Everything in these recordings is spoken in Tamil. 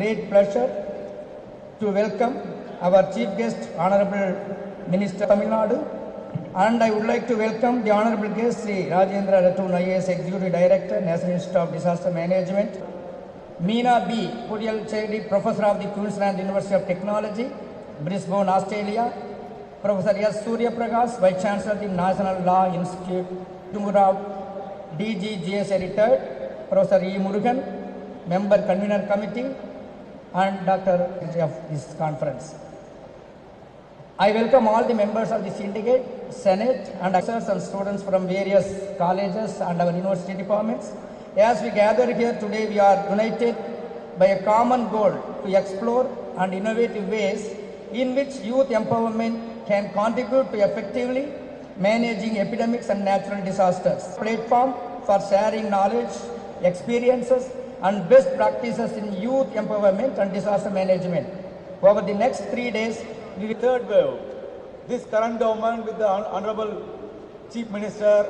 great pleasure to welcome our chief guest, Honorable Minister Tamil Nadu, and I would like to welcome the Honorable guest, Sri Rajendra Ratun, IAS Executive Director, National Institute of Disaster Management, Meena B. Puthiya Thalaimurai, Professor of the Queensland University of Technology, Brisbane, Australia, Professor S. Surya Prakash, Vice Chancellor of the National Law Institute, Tumurao, DGGS Retired, Professor E. Murugan, Member Convener Committee, and Dr. of this conference. I welcome all the members of the syndicate, senate, and officers and students from various colleges and our university departments. As we gather here today, we are united by a common goal to explore and innovative ways in which youth empowerment can contribute to effectively managing epidemics and natural disasters. Platform for sharing knowledge, experiences, and best practices in youth empowerment and disaster management. Over the next 3 days, the third wave, this current government with the Honorable Chief Minister,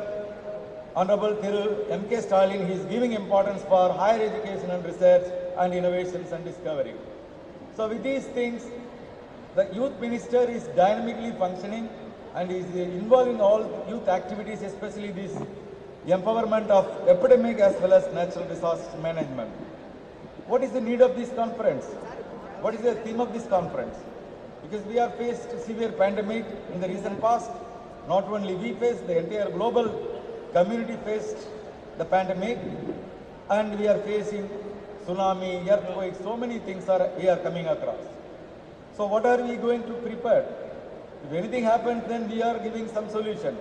Honorable Thiru M.K. Stalin, he is giving importance for higher education and research and innovations and discovery. So with these things, the Youth Minister is dynamically functioning and is involved in all youth activities, especially this empowerment of epidemic as well as natural disaster management. What is the need of this conference? What is the theme of this conference? Because we are faced severe pandemic in the recent past. Not only we faced, the entire global community faced the pandemic, and we are facing tsunami, earthquake, so many things we are coming across. So what are we going to prepare? If anything happens, then we are giving some solution,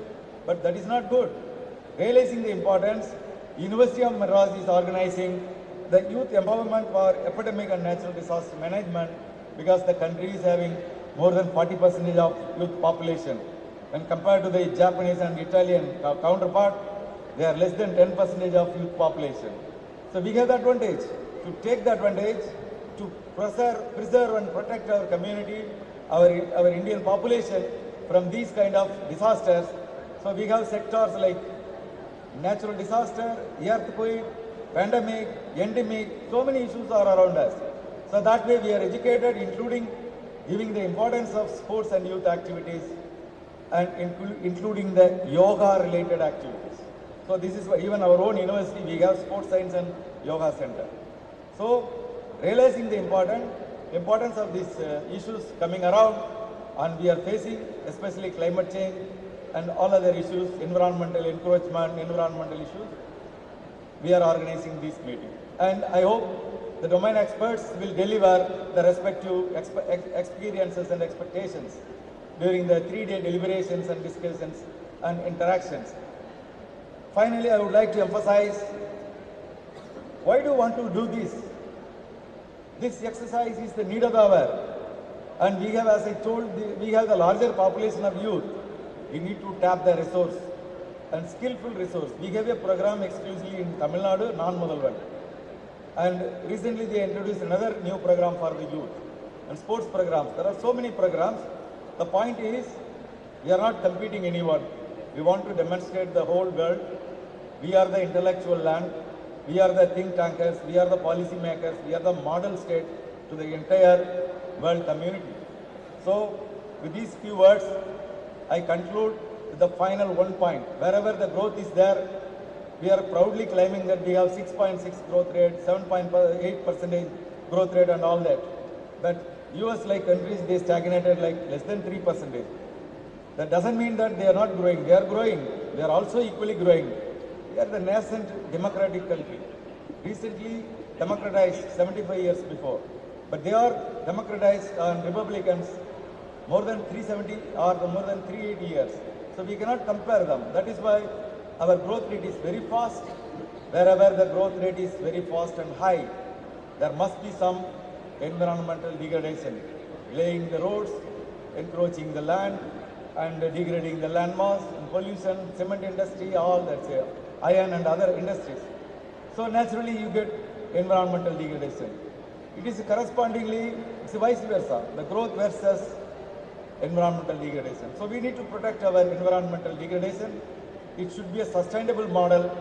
but that is not good. Realizing the importance, University of Madras is organizing the youth empowerment for epidemic and natural disaster management, because the country is having more than 40% of youth population. When compared to the Japanese and Italian counterpart, they are less than 10% of youth population. So we have the advantage to take the advantage to preserve and protect our community, our Indian population from these kind of disasters. So we have sectors like natural disaster, earthquake, pandemic, endemic, so many issues are around us. So that way we are educated, including giving the importance of sports and youth activities, and including the yoga related activities. So this is why even our own university, we have sports science and yoga center. So realizing the importance of these issues coming around, and we are facing especially climate change and all other issues, environmental encroachment, environmental issues, we are organizing this meeting. And I hope the domain experts will deliver the respective experiences and expectations during the 3-day deliberations and discussions and interactions. Finally, I would like to emphasize, why do you want to do this? This exercise is the need of the hour. And we have, as I told, we have the larger population of youth. We need to tap the resource and skillful resource. We have a program exclusively in Tamil Nadu, non-Mudalvan. And recently they introduced another new program for the youth and sports programs. There are so many programs. The point is, we are not competing anyone. We want to demonstrate the whole world. We are the intellectual land. We are the think tankers. We are the policy makers. We are the model state to the entire world community. So, with these few words, I conclude with the final one point. Wherever the growth is there, we are proudly claiming that we have 6.6 growth rate, 7.8% growth rate and all that. But US like countries, they stagnated like less than 3%. That doesn't mean that they are not growing. They are growing. They are also equally growing. We are the nascent democratic country. Recently democratized 75 years before. But they are democratized and Republicans more than 370 or more than 380 years. So we cannot compare them. That is why our growth rate is very fast. Wherever the growth rate is very fast and high, there must be some environmental degradation, laying the roads, encroaching the land, and degrading the land mass, and pollution, cement industry, all that, iron and other industries. So naturally you get environmental degradation. It is correspondingly, it's vice versa, the growth versus environmental degradation. So we need to protect our environmental degradation. It should be a sustainable model.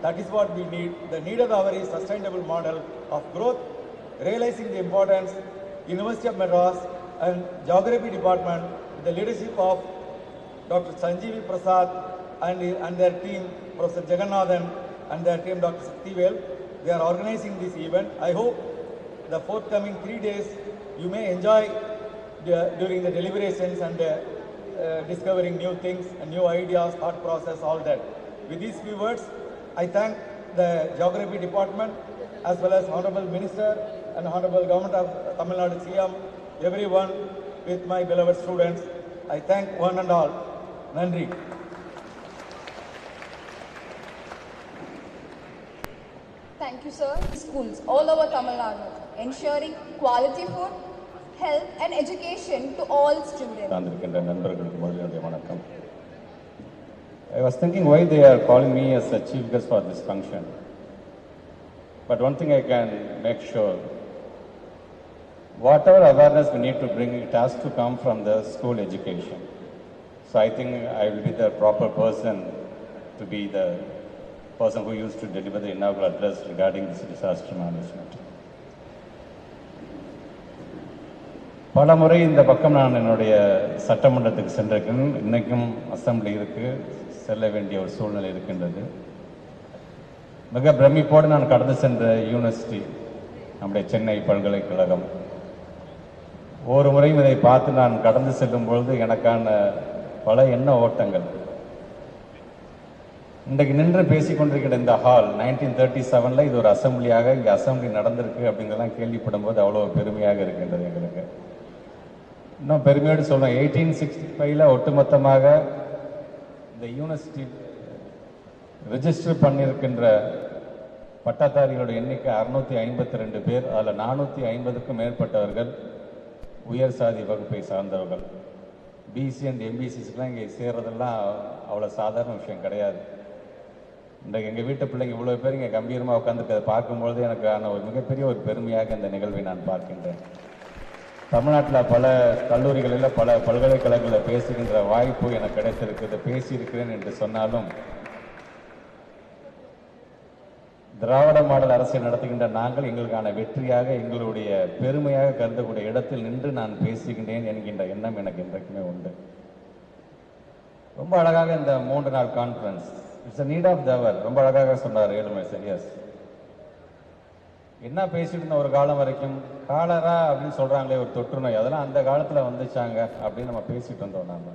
That is what we need. The need of the hour is sustainable model of growth, realizing the importance, University of Madras and Geography Department, with the leadership of Dr. Sanjeevi Prasad and their team, Professor Jagannathan and their team, Dr. Saktivel, they are organizing this event. I hope the forthcoming 3 days you may enjoy during the deliberations and discovering new things and new ideas, thought process, all that. With these few words, I thank the Geography Department as well as Honorable Minister and Honorable Government of Tamil Nadu CM, everyone with my beloved students. I thank one and all. Nandri. Thank you, sir. Schools all over Tamil Nadu, ensuring quality food, health and education to all students. I was thinking why they are calling me as a chief guest for this function. But one thing I can make sure, whatever awareness we need to bring, it has to come from the school education. So I think I will be the proper person to be the person who used to deliver the inaugural address regarding this disaster management. பல முறை இந்த பக்கம் நான் என்னுடைய சட்டமன்றத்துக்கு சென்றிருக்கேன். இன்றைக்கும் அசம்பிளி இருக்குது, செல்ல வேண்டிய ஒரு சூழ்நிலை இருக்கின்றது. மிக பிரமிப்போடு நான் கடந்து சென்ற யூனிவர்சிட்டி நம்முடைய சென்னை பல்கலைக்கழகம். ஒரு முறையும் இதை பார்த்து நான் கடந்து செல்லும் பொழுது எனக்கான பல எண்ண ஓட்டங்கள். இன்றைக்கு நின்று பேசிக்கொண்டிருக்கிற இந்த ஹால் 1937 இது ஒரு அசம்பிளியாக இங்கே அசம்பிளி நடந்திருக்கு அப்படிங்கிறதெல்லாம் கேள்விப்படும் போது அவ்வளோ பெருமையாக இருக்கின்றது எங்களுக்கு. இன்னும் பெருமையோடு சொல்கிறேன், 1865 ஒட்டுமொத்தமாக இந்த யூனிவர்சிட்டி ரெஜிஸ்டர் பண்ணியிருக்கின்ற பட்டதாரிகளோட எண்ணிக்கை 652 பேர். அதில் 450க்கும் மேற்பட்டவர்கள் உயர் சாதி வகுப்பை சார்ந்தவர்கள். பிசி அண்ட் எம்பிசிஸ்லாம் இங்கே சேர்றதெல்லாம் அவ்வளோ சாதாரண விஷயம் கிடையாது. இன்றைக்கு எங்கள் வீட்டு பிள்ளைங்க இவ்வளோ பேர் இங்கே கம்பீரமாக உட்காந்துருக்கதை பார்க்கும்பொழுது எனக்கான ஒரு மிகப்பெரிய ஒரு பெருமையாக இந்த நிகழ்வை நான் பார்க்கின்றேன். தமிழ்நாட்டில் பல கல்லூரிகளில் பல பல்கலைக்கழகங்களில் பேசுகின்ற வாய்ப்பு எனக்கு கிடைத்திருக்கிறது, பேசியிருக்கிறேன் என்று சொன்னாலும் திராவிட மாடல் அரசியல் நடத்துகின்ற நாங்கள் எங்களுக்கான வெற்றியாக எங்களுடைய பெருமையாக கருதக்கூடிய இடத்தில் நின்று நான் பேசுகின்றேன் என்கின்ற எண்ணம் எனக்கு இன்றைக்குமே உண்டு. ரொம்ப அழகாக இந்த 3 நாள் conference, it's a need of the hour, ரொம்ப அழகாக சொன்னார் ஏழுமலை சரியாஸ். என்ன பேசிட்டு இருந்த ஒரு காலம் வரைக்கும் காலரா அப்படின்னு சொல்றாங்களே ஒரு தொற்று நோய், அதெல்லாம் அந்த காலத்தில் வந்துச்சாங்க அப்படின்னு நம்ம பேசிட்டு இருந்தோம் நாம.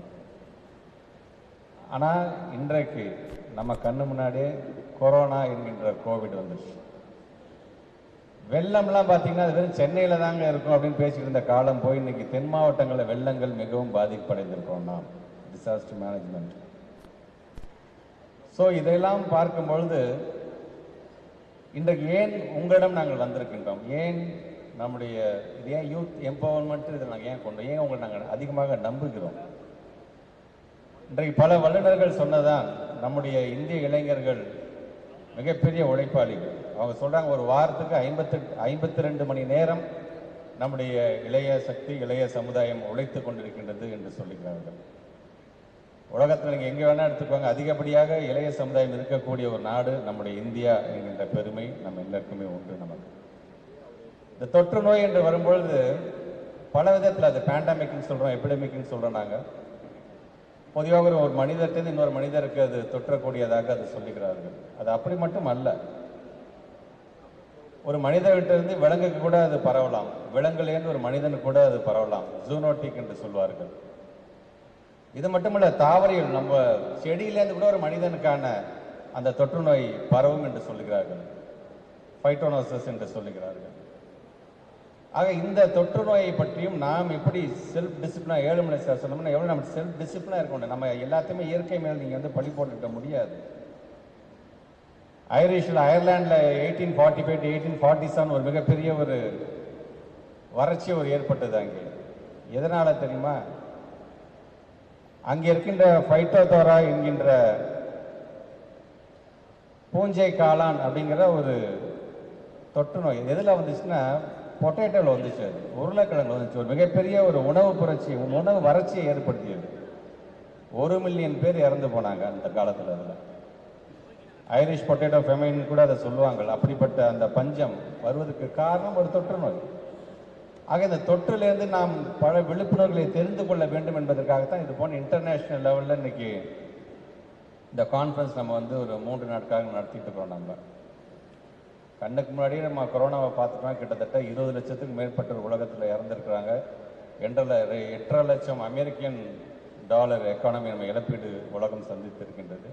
ஆனால் இன்றைக்கு நம்ம கண்ணு முன்னாடியே கொரோனா என்கின்ற கோவிட் வந்துச்சு. வெள்ளம்லாம் பார்த்தீங்கன்னா அது வெறும் சென்னையில் தாங்க இருக்கும் அப்படின்னு பேசிட்டு இருந்த காலம் போய் இன்னைக்கு தென் மாவட்டங்களில் வெள்ளங்கள் மிகவும் பாதிப்படைந்திருக்கோம் நாம், டிசாஸ்டர் மேனேஜ்மெண்ட். ஸோ இதையெல்லாம் பார்க்கும் பொழுது இன்றைக்கு ஏன் உங்களிடம் நாங்கள் வந்திருக்கின்றோம், ஏன் நம்முடைய இது ஏன் யூத் எம்பவர்மெண்ட் இதை நாங்கள் ஏன் கொண்டு ஏன் உங்களை நாங்கள் அதிகமாக நம்புகிறோம். இன்றைக்கு பல வல்லுநர்கள் சொன்னதான் நம்முடைய இந்திய இளைஞர்கள் மிகப்பெரிய உழைப்பாளிகள். அவங்க சொல்கிறாங்க ஒரு வாரத்துக்கு 52 மணி நேரம் நம்முடைய இளைய சக்தி இளைய சமுதாயம் உழைத்து கொண்டிருக்கின்றது என்று சொல்லுகிறார்கள். உலகத்தில் நீங்கள் எங்கே வேணால் எடுத்துக்கோங்க, அதிகப்படியாக இளைய சமுதாயம் இருக்கக்கூடிய ஒரு நாடு நம்முடைய இந்தியா என்கின்ற பெருமை நம்ம எல்லாருக்குமே உண்டு. நமக்கு இந்த தொற்று நோய் என்று வரும்பொழுது பல விதத்தில் அது பேண்டமிக்னு சொல்கிறோம், எபிடமிக்னு சொல்கிறோம். நாங்கள் பொதுவாக ஒரு மனிதர்கிட்ட இன்னொரு மனிதருக்கு அது தொற்றக்கூடியதாக அது சொல்லுகிறார்கள். அது அப்படி மட்டும் அல்ல, ஒரு மனிதர்கிட்ட இருந்து விலங்குக்கு கூட அது பரவலாம், விலங்குலேருந்து ஒரு மனிதனுக்கு கூட அது பரவலாம், ஜூனோட்டிக் என்று சொல்வார்கள். இது மட்டுமல்ல, தாவரிகள் நம்ம செடியிலேருந்து கூட ஒரு மனிதனுக்கான அந்த தொற்று நோய் பரவும் என்று சொல்லுகிறார்கள், ஃபைட்டோனோசிஸ் என்று சொல்லுகிறார்கள். ஆக இந்த தொற்று நோயை பற்றியும் நாம் எப்படி செல்ஃப் டிசிப்ளினா, ஏழுமலை சார் சொன்னோம்னா எவ்வளோ நம்ம செல்ஃப் டிசிப்ளினா இருக்கணும். நம்ம எல்லாத்தையுமே இயற்கை மேல் நீங்கள் வந்து பழி போட்டுக்க முடியாது. அயர்லாண்டில் 1845 to 1847 ஒரு மிகப்பெரிய ஒரு வறட்சி ஒரு ஏற்பட்டது அங்கே. எதனால தெரியுமா? அங்கே இருக்கின்ற ஃபைட்டோதோரா என்கின்ற பூஞ்சை காளான் அப்படிங்கிற ஒரு தொற்று நோய் எதில் வந்துச்சுன்னா பொட்டேட்டோவில் வந்துச்சு, அது உருளைக்கிழங்கு வந்துச்சு. ஒரு மிகப்பெரிய ஒரு உணவு புரட்சி, உணவு வறட்சியை ஏற்படுத்தியது. 1 மில்லியன் பேர் இறந்து போனாங்க அந்த காலத்தில். அதில் ஐரிஷ் பொட்டேட்டோ ஃபெமைன் கூட அதை சொல்லுவாங்க. அப்படிப்பட்ட அந்த பஞ்சம் வருவதற்கு காரணம் ஒரு தொற்று நோய். ஆக இந்த தொற்றிலிருந்து நாம் பல விழிப்புணர்வுகளை தெரிந்து கொள்ள வேண்டும் என்பதற்காகத்தான் இது போன்ற இன்டர்நேஷ்னல் லெவலில் இன்னைக்கு இந்த கான்ஃபரன்ஸ் நம்ம வந்து ஒரு 3 நாட்களாக நடத்திட்டு இருக்கிறோம். நம்ம கண்ணுக்கு முன்னாடியே நம்ம கொரோனாவை பார்த்துட்டோம். கிட்டத்தட்ட 20 லட்சத்துக்கு மேற்பட்ட உலகத்தில் இறந்துருக்கிறாங்க. 8.5 லட்சம் அமெரிக்கன் டாலர் எக்கானமி நம்ம இழப்பீடு உலகம் சந்தித்திருக்கின்றது.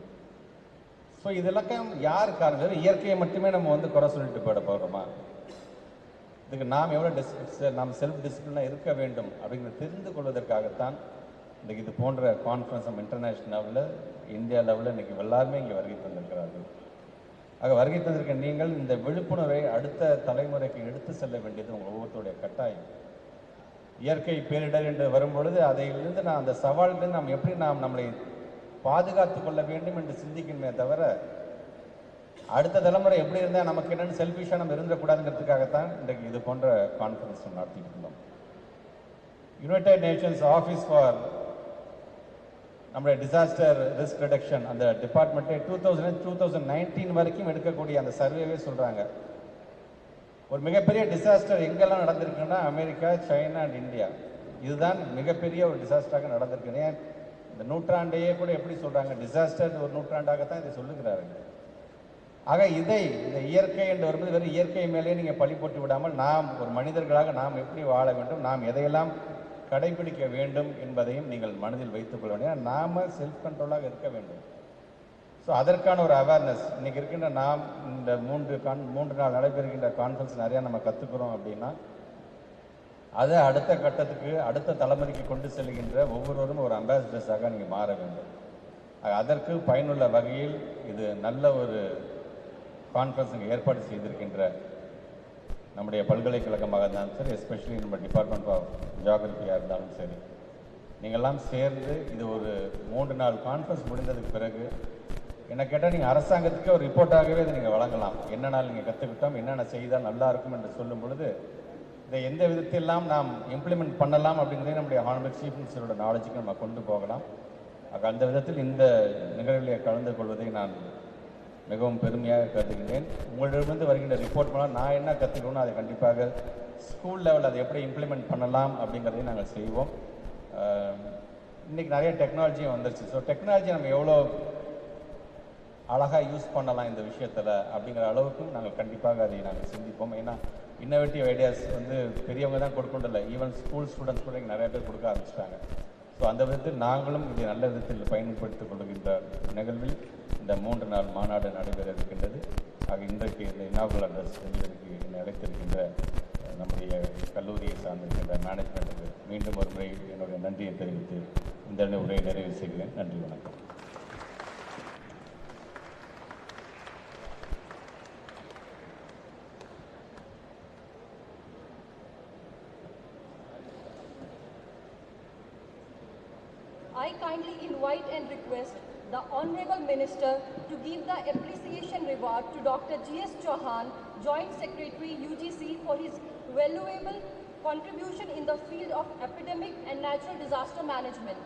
ஸோ இதெல்லாம் யார் காரணம்? இயற்கையை மட்டுமே நம்ம வந்து குறை சொல்லிட்டு போயிட போகிறோமா? இதுக்கு நாம் எவ்வளோ நாம் செல்ஃப் டிசிப்ளினாக இருக்க வேண்டும் அப்படிங்கிறத தெரிந்து கொள்வதற்காகத்தான் இன்றைக்கி இது போன்ற கான்ஃபரன்ஸ் நம்ம இன்டர்நேஷ்னல் லெவலில், இந்தியா லெவலில் இன்றைக்கி எல்லாருமே இங்கே வருகை தந்திருக்கிறார்கள். ஆக வருகை தந்திருக்க நீங்கள் இந்த விழிப்புணர்வை அடுத்த தலைமுறைக்கு எடுத்து செல்ல வேண்டியது உங்கள் ஒவ்வொருத்தருடைய கட்டாயம். இயற்கை பேரிடர் என்று வரும்பொழுது அதையிலிருந்து அந்த சவாலிலிருந்து நாம் எப்படி நம்மளை பாதுகாத்து கொள்ள வேண்டும் என்று சிந்திக்கணுமே தவிர, அடுத்த தலைமுறை எப்படி இருந்தால் நமக்கு என்னென்னு செல்ஃபிஷாக நம்ம இருந்துடக்கூடாதுங்கிறதுக்காகத்தான் இன்றைக்கு இது போன்ற கான்ஃபரன்ஸ் நடத்திட்டு இருந்தோம். யுனைடெட் நேஷன்ஸ் ஆஃபீஸ் ஃபார் நம்முடைய டிசாஸ்டர் ரிஸ்க் ரிடக்ஷன் அந்த டிபார்ட்மெண்ட்டே 2019 வரைக்கும் எடுக்கக்கூடிய அந்த சர்வேவே சொல்கிறாங்க, ஒரு மிகப்பெரிய டிசாஸ்டர் எங்கெல்லாம் நடந்திருக்குன்னா அமெரிக்கா, சைனா அண்ட் இந்தியா. இதுதான் மிகப்பெரிய ஒரு டிசாஸ்டராக நடந்திருக்கு. ஏன் இந்த நூற்றாண்டையே கூட எப்படி சொல்கிறாங்க, டிசாஸ்டர் ஒரு நூற்றாண்டாகத்தான் இதை சொல்லுகிறார்கள். ஆக இந்த இயற்கை என்று வரும்போது வெறும் இயற்கை மேலேயே நீங்கள் பழி போட்டு விடாமல் நாம் ஒரு மனிதர்களாக நாம் எப்படி வாழ வேண்டும், நாம் எதையெல்லாம் கடைபிடிக்க வேண்டும் என்பதையும் நீங்கள் மனதில் வைத்துக் கொள்ள வேண்டும். நாம் செல்ஃப் கண்ட்ரோலாக இருக்க வேண்டும். ஸோ அதற்கான ஒரு அவேர்னஸ் இன்றைக்கி இருக்கின்ற நாம் இந்த 3 நாள் நடைபெறுகின்ற கான்ஃபரன்ஸ் நிறையா நம்ம கற்றுக்குறோம் அப்படின்னா அதை அடுத்த கட்டத்துக்கு அடுத்த தலைமுறைக்கு கொண்டு செல்கின்ற ஒவ்வொருவரும் ஒரு அம்பாசிடர்ஸாக நீங்கள் மாற வேண்டும். அதற்கு பயனுள்ள வகையில் இது நல்ல ஒரு கான்ஃபரன்ஸ் இங்கே ஏற்பாடு செய்திருக்கின்ற நம்முடைய பல்கலைக்கழகமாக இருந்தாலும் சரி, எஸ்பெஷலி நம்ம டிபார்ட்மெண்ட் ஆஃப் ஜியாகிரபியாக இருந்தாலும் சரி, நீங்கள்லாம் சேர்ந்து இது ஒரு 3 நாள் கான்ஃபரன்ஸ் முடிந்ததுக்கு பிறகு என்ன கேட்டால் நீங்கள் அரசாங்கத்துக்கு ஒரு ரிப்போர்ட்டாகவே இதை நீங்கள் வழங்கலாம். என்னென்ன நீங்கள் கற்றுக்கிட்டோம், என்னென்ன செய்தால் நல்லா இருக்கும் என்று சொல்லும் பொழுது இதை எந்த விதத்திலாம் நாம் இம்ப்ளிமெண்ட் பண்ணலாம் அப்படிங்கிறதே நம்முடைய ஹானரபிள் சீஃப் மினிஸ்டரோட நாலேஜுக்கு நம்ம கொண்டு போகலாம். அந்த விதத்தில் இந்த நிகழ்விலே கலந்து கொள்வதை நான் மிகவும் பெருமையாக கருதுகின்றேன். உங்களிடமிருந்து வருகின்ற ரிப்போர்ட் மூலம் நான் என்ன கற்றுக்கணும் அதை கண்டிப்பாக ஸ்கூல் லெவலில் அதை எப்படி இம்ப்ளிமெண்ட் பண்ணலாம் அப்படிங்கிறதையும் நாங்கள் செய்வோம். இன்றைக்கி நிறைய டெக்னாலஜியும் வந்துருச்சு. ஸோ டெக்னாலஜி நம்ம எவ்வளோ அழகாக யூஸ் பண்ணலாம் இந்த விஷயத்தில் அப்படிங்கிற அளவுக்கும் நாங்கள் கண்டிப்பாக அதை நாங்கள் சிந்திப்போம். ஏன்னா இன்னோவேட்டிவ் ஐடியாஸ் வந்து பெரியவங்க தான் கொடுக்கணும்ல, ஈவன் ஸ்கூல் ஸ்டூடெண்ட்ஸ் கூட இங்கே நிறைய பேர் கொடுக்க ஆரம்பிச்சிட்டாங்க. ஸோ அந்த விதத்தில் நாங்களும் இதை நல்ல விதத்தில் பயன்படுத்திக் கொள்கின்ற நிகழ்வில் இந்த 3 நாள் மாநாடு நடைபெற இருக்கின்றது. ஆக இன்றைக்கு இந்த இனாகுரல் அட்ரஸ் செஞ்சதற்கு என்னை அழைத்திருக்கின்ற நம்முடைய கல்லூரியை சார்ந்திருக்கின்ற மேனேஜ்மெண்ட்டுக்கு மீண்டும் ஒரு முறை என்னுடைய நன்றியை தெரிவித்து இந்த உரையை நிறைவு செய்கிறேன். நன்றி, வணக்கம். I kindly invite and request the Honorable Minister to give the appreciation reward to Dr. G.S. Chauhan, Joint Secretary UGC, for his valuable contribution in the field of epidemic and natural disaster management.